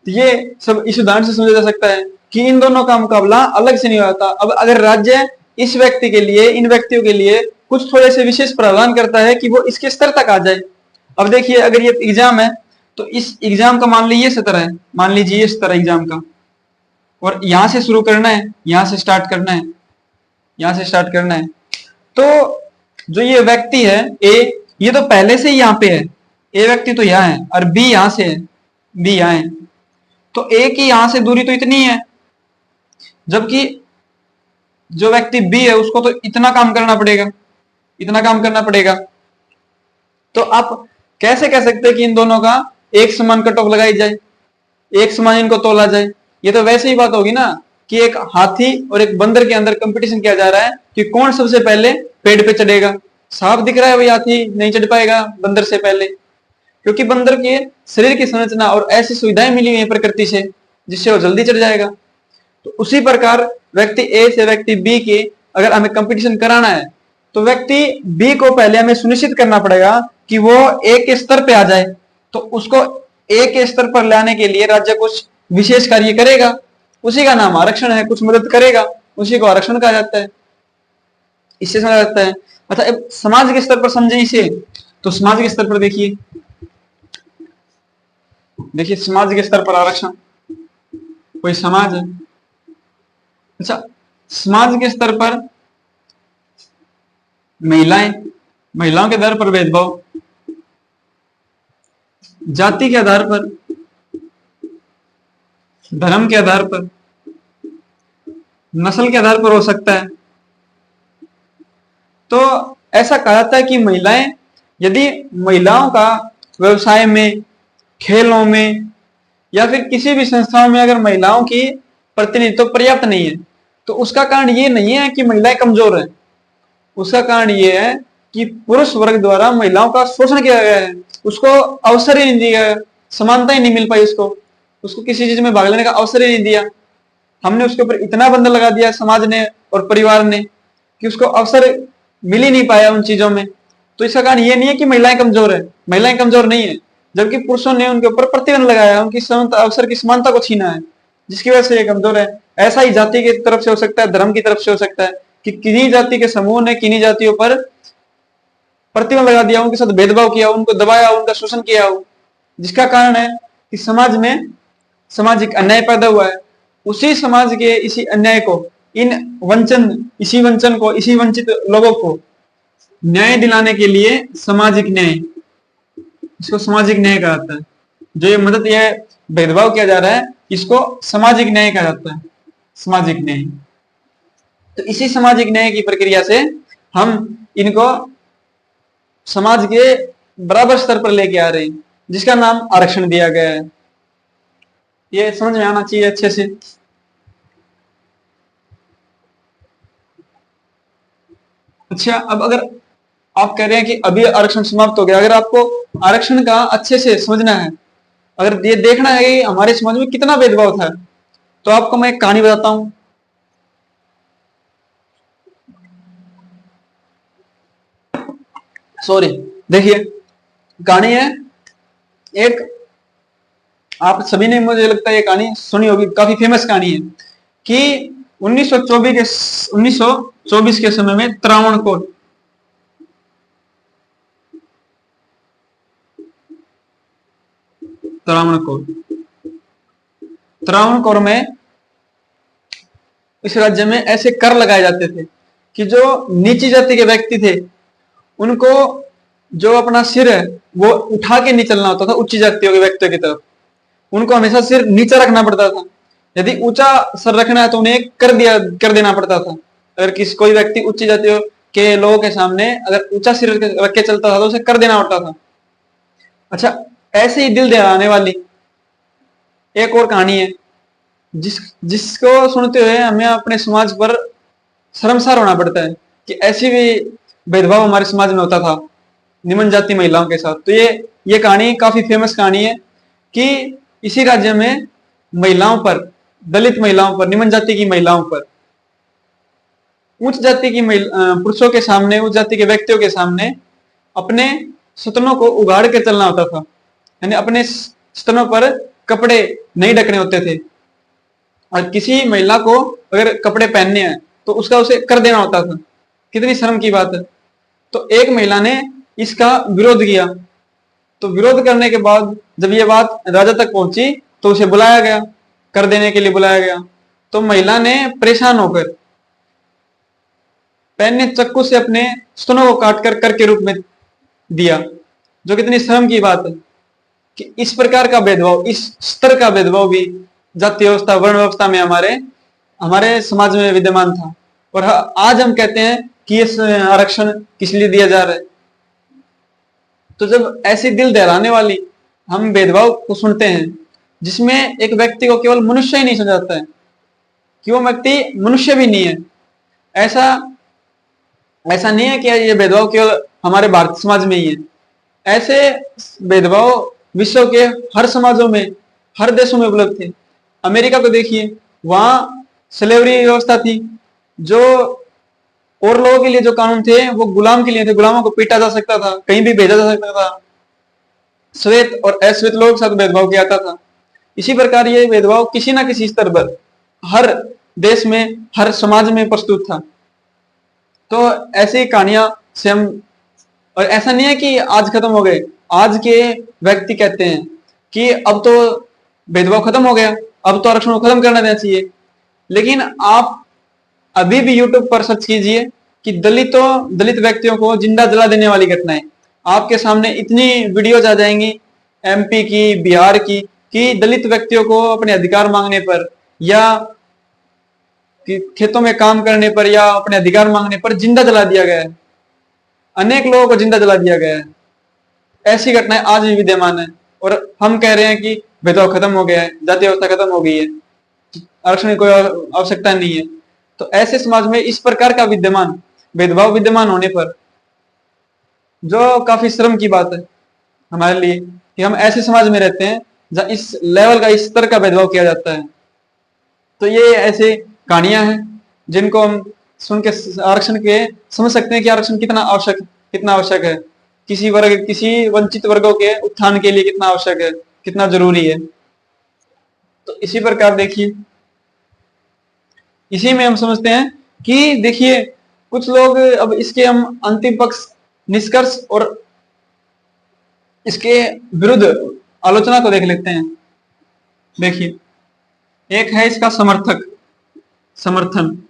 तो ये सब इस उदाहरण से समझा जा सकता है कि इन दोनों का मुकाबला अलग से नहीं होता। अब अगर राज्य इस व्यक्ति के लिए, इन व्यक्तियों के लिए कुछ थोड़े से विशेष प्रावधान करता है कि वो इसके स्तर तक आ जाए। अब देखिए, अगर ये एग्जाम है तो इस एग्जाम का मान लीजिए सत्र है, मान लीजिए इस तरह एग्जाम का, और यहां से शुरू करना है, यहां से स्टार्ट करना है, यहां से स्टार्ट करना है। तो जो ये व्यक्ति है ए, ये तो पहले से ही यहाँ पे है, ए व्यक्ति तो यहाँ है, और बी यहां से है, बी यहाँ है, तो ए की यहां से दूरी तो इतनी है, जबकि जो व्यक्ति बी है उसको तो इतना काम करना पड़ेगा, इतना काम करना पड़ेगा। तो आप कैसे कह सकते हैं कि इन दोनों का एक समान कट ऑफ लगाई जाए, एक समान इनको तोला जाए? ये तो वैसे ही बात होगी ना कि एक हाथी और एक बंदर के अंदर कंपटीशन किया जा रहा है कि कौन सबसे पहले पेड़ पे चढ़ेगा। साफ दिख रहा है भाई हाथी नहीं चढ़ पाएगा बंदर से पहले, क्योंकि बंदर के शरीर की संरचना और ऐसी सुविधाएं मिली हुई है प्रकृति से जिससे वो जल्दी चढ़ जाएगा। तो उसी प्रकार व्यक्ति ए से व्यक्ति बी के अगर हमें कंपटीशन कराना है तो व्यक्ति बी को पहले हमें सुनिश्चित करना पड़ेगा कि वो ए के स्तर पे आ जाए। तो उसको ए के स्तर पर लाने के लिए राज्य कुछ विशेष कार्य करेगा, उसी का नाम आरक्षण है, कुछ मदद करेगा, उसी को आरक्षण कहा जाता है, इससे समझा जाता है। अच्छा, अब समाज के स्तर पर समझे इसे, तो समाज के स्तर पर देखिए, देखिए समाज के स्तर पर आरक्षण, कोई समाज है, अच्छा समाज के स्तर पर महिलाएं, महिलाओं के आधार पर भेदभाव, जाति के आधार पर, धर्म के आधार पर, नस्ल के आधार पर हो सकता है, तो ऐसा कहा जाता है कि महिलाएं, यदि महिलाओं का व्यवसाय में, खेलों में या फिर किसी भी संस्थाओं में अगर महिलाओं की प्रतिनिधित्व तो पर्याप्त नहीं है, तो उसका कारण ये नहीं है कि महिलाएं कमजोर हैं। उसका कारण ये है कि पुरुष वर्ग द्वारा महिलाओं का शोषण किया गया है, उसको अवसर ही नहीं दिया गया, समानता ही नहीं मिल पाई उसको, उसको किसी चीज में भाग लेने का अवसर ही नहीं दिया। हमने उसके ऊपर इतना बंधन लगा दिया समाज ने और परिवार ने कि उसको अवसर मिल ही नहीं पाया उन चीजों में। तो इसका कारण ये नहीं है कि महिलाएं कमजोर है, महिलाएं कमजोर नहीं है, जबकि पुरुषों ने उनके ऊपर प्रतिबंध लगाया, उनकी अवसर की समानता को छीना है, जिसकी वजह से ये कमजोर है। ऐसा ही जाति की तरफ से हो सकता है, धर्म की तरफ से हो सकता है कि किन्हीं जाति के समूह ने किन्हीं जातियों पर प्रतिबंध लगा दिया, उनके साथ भेदभाव किया, उनको दबाया, उनका शोषण किया हो, जिसका कारण है कि समाज में सामाजिक अन्याय पैदा हुआ है। उसी समाज के इसी अन्याय को, इसी वंचन को, इसी वंचित लोगों को न्याय दिलाने के लिए सामाजिक न्याय, इसको सामाजिक न्याय कहा जाता है। जो ये मदद, ये भेदभाव किया जा रहा है, इसको सामाजिक न्याय कहा जाता है, सामाजिक न्याय। तो इसी सामाजिक न्याय की प्रक्रिया से हम इनको समाज के बराबर स्तर पर लेके आ रहे हैं, जिसका नाम आरक्षण दिया गया है। ये समझ में आना चाहिए अच्छे से। अच्छा, अब अगर आप कह रहे हैं कि अभी आरक्षण समाप्त हो गया, अगर आपको आरक्षण का अच्छे से समझना है, अगर ये देखना है कि हमारे समाज में कितना भेदभाव था, तो आपको मैं एक कहानी बताता हूं। सॉरी, देखिए, कहानी है एक, आप सभी ने मुझे लगता है ये कहानी सुनी होगी, काफी फेमस कहानी है कि 1924 के समय में त्रावणकोर में, इस राज्य में ऐसे कर लगाए जाते थे कि जो नीची जाति के व्यक्ति थे, उनको जो अपना सिर है वो उठा के नहीं चलना होता था उच्च जातियों के व्यक्तियों की तरफ, उनको हमेशा सिर नीचा रखना पड़ता था। यदि ऊंचा सर रखना है तो उन्हें कर देना पड़ता था। अगर कोई व्यक्ति उच्च जातियों के लोगों के सामने अगर ऊंचा सिर रख के चलता था तो उसे कर देना पड़ता था। अच्छा, ऐसे ही दिल दहलाने वाली एक और कहानी है जिसको सुनते हुए हमें अपने समाज पर शर्मसार होना पड़ता है कि ऐसी भी भेदभाव हमारे समाज में होता था निम्न जाति महिलाओं के साथ। तो ये कहानी काफी फेमस कहानी है कि इसी राज्य में महिलाओं पर, दलित महिलाओं पर, निम्न जाति की महिलाओं पर, उच्च जाति की पुरुषों के सामने, उच्च जाति के व्यक्तियों के सामने अपने सतनों को उगाड़ कर चलना होता था, यानी अपने स्तनों पर कपड़े नहीं ढकने होते थे। और किसी महिला को अगर कपड़े पहनने हैं तो उसका उसे कर देना होता था। कितनी शर्म की बात है। तो एक महिला ने इसका विरोध किया, तो विरोध करने के बाद जब ये बात राजा तक पहुंची तो उसे बुलाया गया, कर देने के लिए बुलाया गया। तो महिला ने परेशान होकर पैन चक्कू से अपने स्तनों को काट कर के रूप में दिया, जो कितनी शर्म की बात है कि इस प्रकार का भेदभाव, इस स्तर का भेदभाव भी जाति व्यवस्था, वर्ण व्यवस्था में हमारे समाज में विद्यमान था। और आज हम कहते हैं कि ये आरक्षण किस लिए दिया जा रहा है। तो जब ऐसी दिल दहलाने वाली हम भेदभाव को सुनते हैं, जिसमें एक व्यक्ति को केवल मनुष्य ही नहीं समझाता है कि वो व्यक्ति मनुष्य भी नहीं है, ऐसा नहीं है कि ये भेदभाव केवल हमारे भारतीय समाज में ही है। ऐसे भेदभाव विश्व के हर समाजों में, हर देशों में उपलब्ध थे। अमेरिका को देखिए, वहां स्लेवरी व्यवस्था थी, जो और लोगों के लिए जो कानून थे वो गुलाम के लिए थे, गुलामों को पीटा जा सकता था, कहीं भी भेजा जा सकता था, श्वेत और अश्वेत लोगों के साथ भेदभाव किया जाता था। इसी प्रकार ये भेदभाव किसी ना किसी स्तर पर हर देश में, हर समाज में प्रस्तुत था। तो ऐसी कहानियां से हम, और ऐसा नहीं है कि आज खत्म हो गए, आज के व्यक्ति कहते हैं कि अब तो भेदभाव खत्म हो गया, अब तो आरक्षण को खत्म करना देना चाहिए। लेकिन आप अभी भी यूट्यूब पर सर्च कीजिए कि दलित व्यक्तियों को जिंदा जला देने वाली घटनाएं, आपके सामने इतनी वीडियोज आ जाएंगी एमपी की, बिहार की, कि दलित व्यक्तियों को अपने अधिकार मांगने पर या कि खेतों में काम करने पर या अपने अधिकार मांगने पर जिंदा जला दिया गया है। अनेक लोगों को जिंदा जला दिया गया है। ऐसी घटनाएं आज भी विद्यमान है और हम कह रहे हैं कि भेदभाव खत्म हो गया है, जाति व्यवस्था खत्म हो गई है, आरक्षण की कोई आवश्यकता नहीं है। तो ऐसे समाज में इस प्रकार का विद्यमान भेदभाव विद्यमान होने पर जो काफी शर्म की बात है हमारे लिए कि हम ऐसे समाज में रहते हैं जहां इस लेवल का, इस स्तर का भेदभाव किया जाता है। तो ये ऐसे कहानियां हैं जिनको हम सुन के आरक्षण के समझ सकते हैं कि आरक्षण कितना आवश्यक है, किसी वंचित वर्गों के उत्थान के लिए कितना आवश्यक है, कितना जरूरी है। तो इसी प्रकार देखिए, इसी में हम समझते हैं कि देखिए कुछ लोग, अब इसके हम अंतिम पक्ष, निष्कर्ष और इसके विरुद्ध आलोचना को देख लेते हैं। देखिए, एक है इसका समर्थन,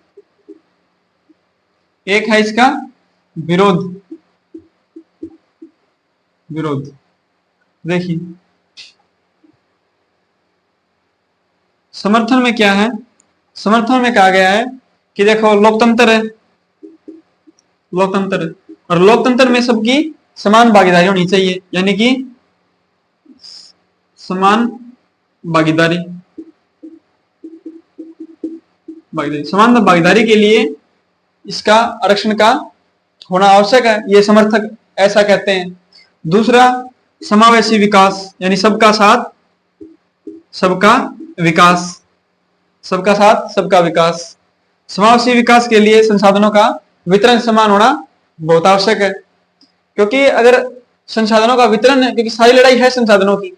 एक है इसका विरोध। देखिए, समर्थन में क्या है? समर्थन में कहा गया है कि देखो लोकतंत्र है, और लोकतंत्र में सबकी समान भागीदारी होनी चाहिए, यानी कि समान भागीदारी के लिए इसका आरक्षण का होना आवश्यक है, ये समर्थक ऐसा कहते हैं। दूसरा, समावेशी विकास, यानी सबका साथ सबका विकास। समावेशी विकास के लिए संसाधनों का वितरण समान होना बहुत आवश्यक है, क्योंकि अगर संसाधनों का वितरण है, क्योंकि सारी लड़ाई है संसाधनों की।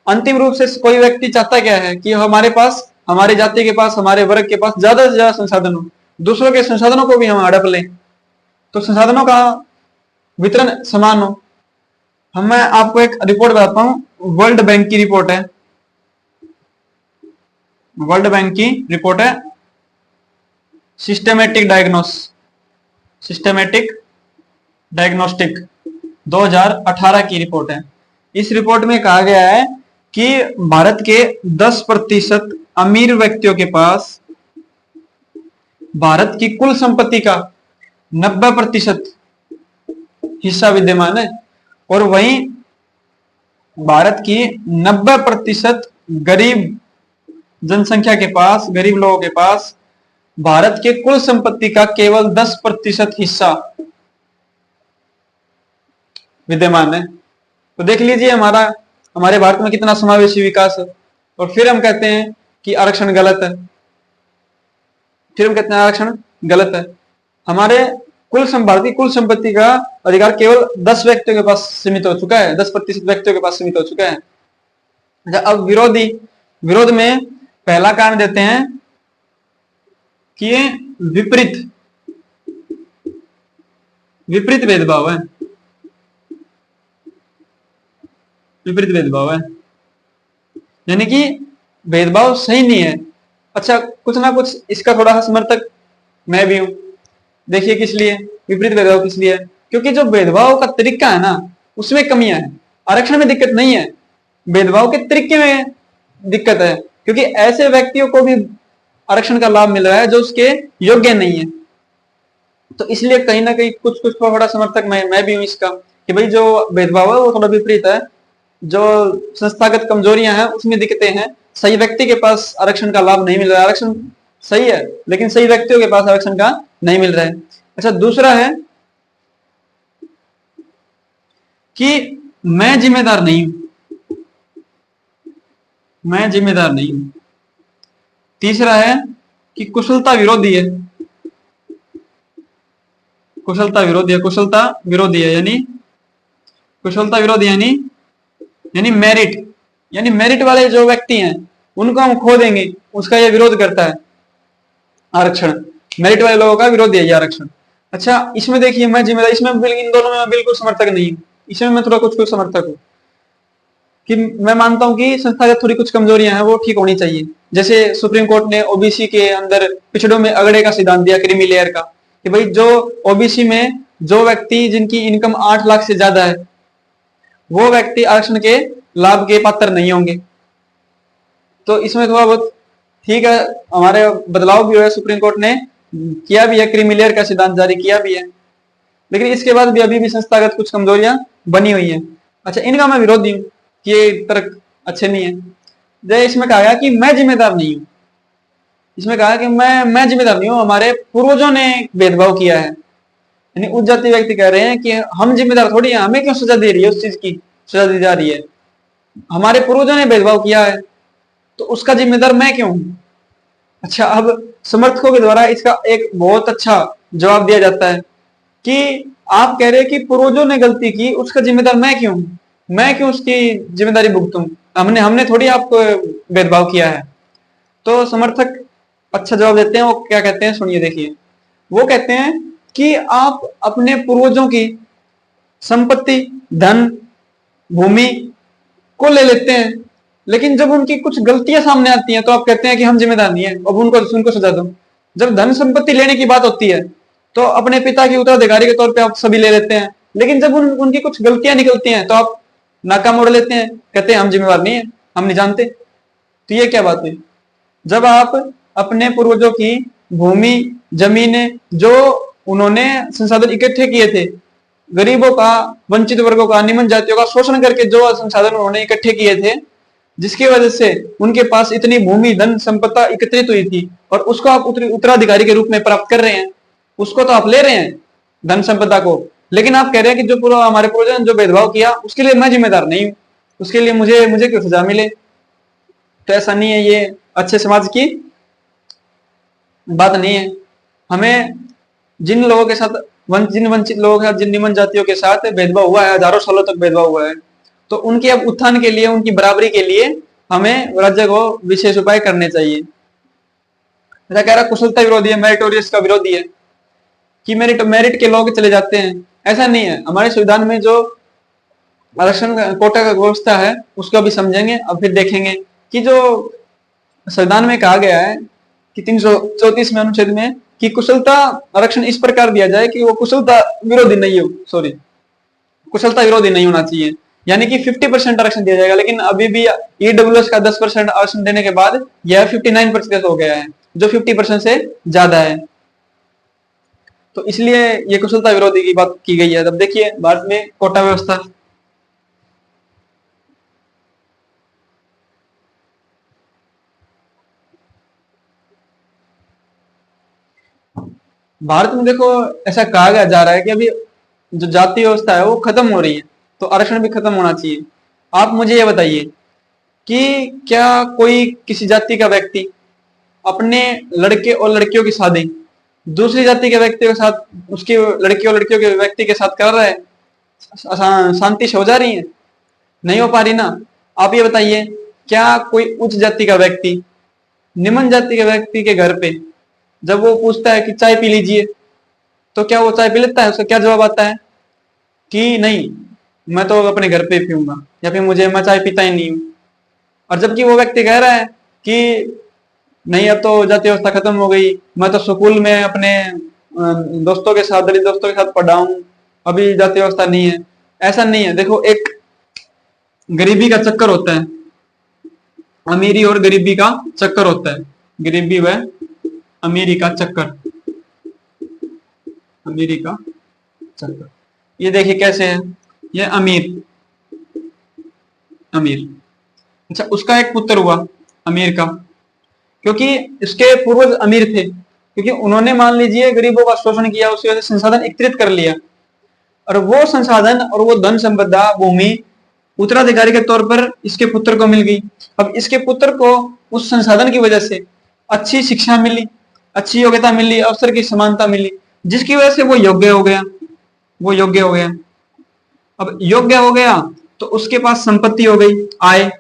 अंतिम रूप से कोई व्यक्ति चाहता क्या है कि हमारे पास, हमारी जाति के पास, हमारे वर्ग के पास ज्यादा से ज्यादा संसाधन हो, दूसरों के संसाधनों को भी हम हड़प लें, तो संसाधनों का वितरण समान हो। मैं आपको एक रिपोर्ट बताता हूं, वर्ल्ड बैंक की रिपोर्ट है, सिस्टमेटिक डायग्नोस्टिक 2018 की रिपोर्ट है। इस रिपोर्ट में कहा गया है कि भारत के 10% अमीर व्यक्तियों के पास भारत की कुल संपत्ति का 90% हिस्सा विद्यमान है, और वहीं भारत की 90% गरीब जनसंख्या के पास, गरीब लोगों के पास भारत के कुल संपत्ति का केवल 10% हिस्सा विद्यमान है। तो देख लीजिए हमारे भारत में कितना समावेशी विकास है, और फिर हम कहते हैं कि आरक्षण गलत है। हमारे भारत की कुल संपत्ति का अधिकार केवल 10 व्यक्तियों के पास सीमित हो चुका है, 10% व्यक्तियों के पास सीमित हो चुका है। अब विरोध में पहला कारण देते हैं कि ये विपरीत भेदभाव है, यानी कि भेदभाव सही नहीं है। अच्छा, कुछ ना कुछ इसका थोड़ा सा समर्थक मैं भी हूं। देखिए किस लिए विपरीत भेदभाव किस लिए है? क्योंकि जो भेदभाव का तरीका है ना, उसमें कमियां है। आरक्षण में दिक्कत नहीं है, भेदभाव के तरीके में दिक्कत है, क्योंकि ऐसे व्यक्तियों को भी आरक्षण का लाभ मिल रहा है जो उसके योग्य नहीं है। तो इसलिए कहीं ना कहीं कुछ थोड़ा समर्थक मैं भी हूं इसका, कि भाई जो भेदभाव है वो थोड़ा विपरीत है, जो संस्थागत कमजोरियां हैं उसमें दिक्कतें हैं, सही व्यक्ति के पास आरक्षण का लाभ नहीं मिल रहा है। आरक्षण सही है लेकिन सही व्यक्तियों के पास आरक्षण का नहीं मिल रहा है। अच्छा, दूसरा है कि मैं जिम्मेदार नहीं हूं। तीसरा है कि कुशलता विरोधी है, यानी मेरिट वाले जो व्यक्ति हैं उनको हम खो देंगे, उसका ये विरोध करता है आरक्षण। मेरिट वाले लोगों का विरोध है ये आरक्षण। अच्छा, इसमें देखिए मैं जिम्मेदारी, इसमें इन दोनों में मैं बिल्कुल समर्थक नहीं हूं। इसमें मैं थोड़ा कुछ समर्थक हूं कि मैं मानता हूं कि संस्थागत थोड़ी कुछ कमजोरियां हैं वो ठीक होनी चाहिए। जैसे सुप्रीम कोर्ट ने ओबीसी के अंदर पिछड़ों में अगड़े का सिद्धांत दिया, क्रीमी लेयर का, कि भाई जो ओबीसी में जो व्यक्ति जिनकी इनकम 8 लाख से ज्यादा है वो व्यक्ति आरक्षण के लाभ के पात्र नहीं होंगे। तो इसमें थोड़ा बहुत ठीक है, हमारे बदलाव भी हुए, सुप्रीम कोर्ट ने किया भी है, क्रीमी लेयर का सिद्धांत जारी किया भी है। लेकिन इसके बाद भी अभी भी संस्थागत कुछ कमजोरियां बनी हुई हैं। अच्छा, इनका मैं विरोधी हूँ कि ये तर्क अच्छे नहीं है। जैसे इसमें कहा गया कि मैं जिम्मेदार नहीं हूं, इसमें कहा कि मैं जिम्मेदार नहीं हूं, हमारे पूर्वजों ने भेदभाव किया है। यानी उस जाति व्यक्ति कह रहे हैं कि हम जिम्मेदार थोड़ी हैं, हमें क्यों सजा दे रही है, उस चीज की सजा दी जा रही है, हमारे पूर्वजों ने भेदभाव किया है तो उसका जिम्मेदार मैं क्यों हूं। अच्छा, अब समर्थकों के द्वारा इसका एक बहुत अच्छा जवाब दिया जाता है कि आप कह रहे हैं कि पूर्वजों ने गलती की, उसका जिम्मेदार मैं क्यों हूं, मैं क्यों उसकी जिम्मेदारी भुगतूं, हमने हमने थोड़ी आपको भेदभाव किया है। तो समर्थक अच्छा जवाब देते हैं। वो क्या कहते हैं सुनिए, देखिए। वो कहते हैं कि आप अपने पूर्वजों की संपत्ति, धन, भूमि को ले लेते हैं, लेकिन जब उनकी कुछ गलतियां सामने आती हैं तो आप कहते हैं कि हम जिम्मेदार नहीं है, अब उनको सजा दो। जब धन संपत्ति लेने की बात होती है तो अपने पिता के उत्तराधिकारी के तौर पे आप सभी ले लेते हैं, लेकिन जब उनकी कुछ गलतियां निकलती हैं तो आप नाका मोड़ लेते हैं, कहते हैं हम जिम्मेवार नहीं है, हम नहीं जानते। तो ये क्या बात है? जब आप अपने पूर्वजों की भूमि, जमीनें, जो उन्होंने संसाधन इकट्ठे किए थे, गरीबों का, वंचित वर्गों का, निम्न जातियों का शोषण करके जो संसाधन उन्होंने इकट्ठे किए थे, जिसकी वजह से उनके पास इतनी भूमि, धन संपदा एकत्रित हुई थी, और उसको आप उत्तराधिकारी के रूप में प्राप्त कर रहे हैं, उसको तो आप ले रहे हैं धन संपदा को, लेकिन आप कह रहे हैं कि जो पूरा हमारे पूर्वजों ने जो भेदभाव किया उसके लिए मैं जिम्मेदार नहीं हूं, उसके लिए मुझे मुझे क्यों सजा मिले। तो ऐसा नहीं है, ये अच्छे समाज की बात नहीं है। हमें जिन लोगों के साथ, जिन वंचित लोगों के साथ, जिन निम्न जातियों के साथ भेदभाव हुआ है, हजारों सालों तक भेदभाव हुआ है, तो उनके अब उत्थान के लिए, उनकी बराबरी के लिए हमें राज्य को विशेष उपाय करने चाहिए। ऐसा कह रहा कुशलता विरोधी है, मेरिटोरियस का विरोधी है कि मेरिट मेरिट के लोग चले जाते हैं। ऐसा नहीं है। हमारे संविधान में जो आरक्षण कोटा का व्यवस्था है उसको भी समझेंगे, अब फिर देखेंगे कि जो संविधान में कहा गया है कि 334वें अनुच्छेद में कि कुशलता आरक्षण इस प्रकार दिया जाए कि वो कुशलता विरोधी नहीं हो, सॉरी, कुशलता विरोधी नहीं होना चाहिए, यानी कि 50% आरक्षण दिया जाएगा। लेकिन अभी भी ईडब्ल्यूएस का 10% आरक्षण देने के बाद यह 59% हो गया है, जो 50% से ज्यादा है। तो इसलिए ये कुशलता विरोधी की बात की गई है। अब देखिए भारत में कोटा व्यवस्था, भारत में देखो ऐसा कहा जा रहा है कि अभी जो जाति व्यवस्था है वो खत्म हो रही है, तो आरक्षण भी खत्म होना चाहिए। आप मुझे ये बताइए कि क्या कोई किसी जाति का व्यक्ति अपने लड़के और लड़कियों की शादी दूसरी जाति के व्यक्ति के साथ, उसकी लड़की और लड़कियों के व्यक्ति के साथ कर रहा है, शांति से हो जा रही है? नहीं हो पा रही ना। आप ये बताइए, क्या कोई उच्च जाति का व्यक्ति निम्न जाति के व्यक्ति के घर पे जब वो पूछता है कि चाय पी लीजिए, तो क्या वो चाय पी लेता है? उसका क्या जवाब आता है कि नहीं, मैं तो अपने घर पे पीऊंगा, या फिर मैं चाय पीता ही नहीं हूं। और जबकि वो व्यक्ति कह रहा है कि नहीं, अब तो जाति व्यवस्था खत्म हो गई, मैं तो स्कूल में अपने दोस्तों के साथ, दलित दोस्तों के साथ पढ़ा हूं, अभी जाति व्यवस्था नहीं है। ऐसा नहीं है। देखो, एक गरीबी का चक्कर होता है, अमीरी और गरीबी का चक्कर होता है, गरीबी व अमीरी का चक्कर, अमीरी का चक्कर। ये देखिए कैसे है, ये अमीर, अमीर, अच्छा, उसका एक पुत्र हुआ अमीर का, क्योंकि इसके पूर्वज अमीर थे, क्योंकि उन्होंने मान लीजिए गरीबों का शोषण किया, उसकी वजह से संसाधन एकत्रित कर लिया, और वो संसाधन और वो धन संपदा, भूमि उत्तराधिकारी के तौर पर इसके पुत्र को मिल गई। अब इसके पुत्र को उस संसाधन की वजह से अच्छी शिक्षा मिली, अच्छी योग्यता मिली, अवसर की समानता मिली, जिसकी वजह से वो योग्य हो गया, वो योग्य हो गया। अब योग्य हो गया तो उसके पास संपत्ति हो गई, आय,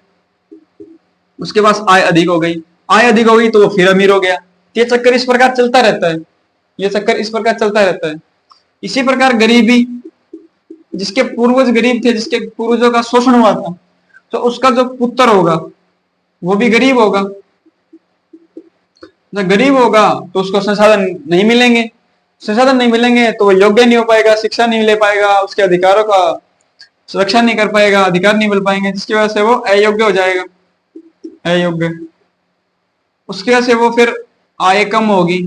उसके पास आय अधिक हो गई, आय अधिक हो गई तो वो फिर अमीर हो गया। ये चक्कर इस प्रकार चलता रहता है, ये चक्कर इस प्रकार चलता रहता है। इसी प्रकार गरीबी, जिसके पूर्वज गरीब थे, जिसके पूर्वजों का शोषण हुआ था, तो उसका जो पुत्र होगा वो भी गरीब होगा। जब गरीब होगा तो उसको संसाधन नहीं मिलेंगे, संसाधन नहीं मिलेंगे तो वो योग्य नहीं हो पाएगा, शिक्षा नहीं ले पाएगा, उसके अधिकारों का सुरक्षा नहीं कर पाएगा, अधिकार नहीं मिल पाएंगे, जिसकी वजह से वो अयोग्य हो जाएगा, अयोग्य। उसकी वजह से वो फिर आय कम होगी,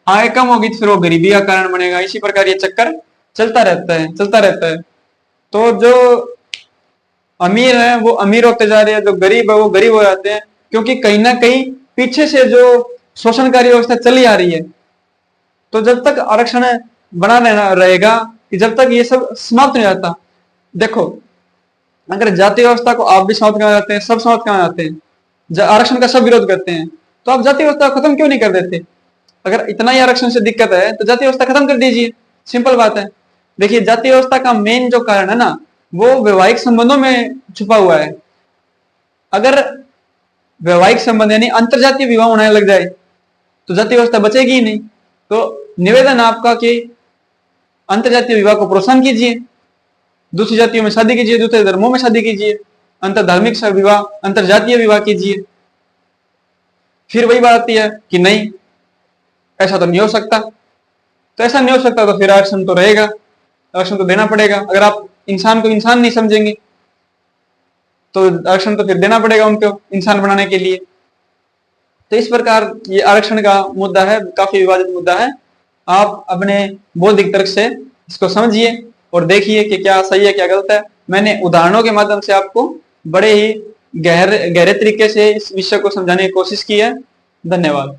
आय कम होगी तो फिर वो गरीबी का कारण बनेगा। इसी प्रकार ये चक्कर चलता रहता है, चलता रहता है। तो जो अमीर है वो अमीर होते जा रहे हैं, जो गरीब है वो गरीब हो जाते हैं, क्योंकि कहीं ना कहीं पीछे से जो शोषणकारी व्यवस्था चली आ रही है। तो जब तक आरक्षण बना रहना रहेगा, कि जब तक ये सब समाप्त नहीं जाता। देखो, अगर जाति व्यवस्था को आप भी समाप्त करना चाहते हैं, सब समाप्त करना चाहते हैं, आरक्षण का सब विरोध करते हैं, तो आप जाति व्यवस्था खत्म क्यों नहीं कर देते? अगर इतना ही आरक्षण से दिक्कत है तो जाति व्यवस्था खत्म कर दीजिए, सिंपल बात है। देखिए, जाति व्यवस्था का मेन जो कारण है ना, वो वैवाहिक संबंधों में छुपा हुआ है। अगर वैवाहिक संबंध यानी अंतरजातीय विवाह होने लग जाए तो जाति व्यवस्था बचेगी ही नहीं। तो निवेदन आपका कि अंतरजातीय विवाह को प्रोत्साहन कीजिए, दूसरी जातियों में शादी कीजिए, दूसरे धर्मों में शादी कीजिए, अंतर धार्मिक विवाह, अंतरजातीय विवाह कीजिए। फिर वही बात आती है कि नहीं, ऐसा तो नहीं हो सकता। तो ऐसा नहीं हो सकता तो फिर आरक्षण तो रहेगा, आरक्षण तो देना पड़ेगा। अगर आप इंसान को इंसान नहीं समझेंगे तो आरक्षण तो फिर देना पड़ेगा उनको इंसान बनाने के लिए। तो इस प्रकार ये आरक्षण का मुद्दा है, काफी विवादित मुद्दा है। आप अपने बौद्धिक तर्क से इसको समझिए और देखिए कि क्या सही है क्या गलत है। मैंने उदाहरणों के माध्यम से आपको बड़े ही गहरे तरीके से इस विषय को समझाने की कोशिश की है। धन्यवाद।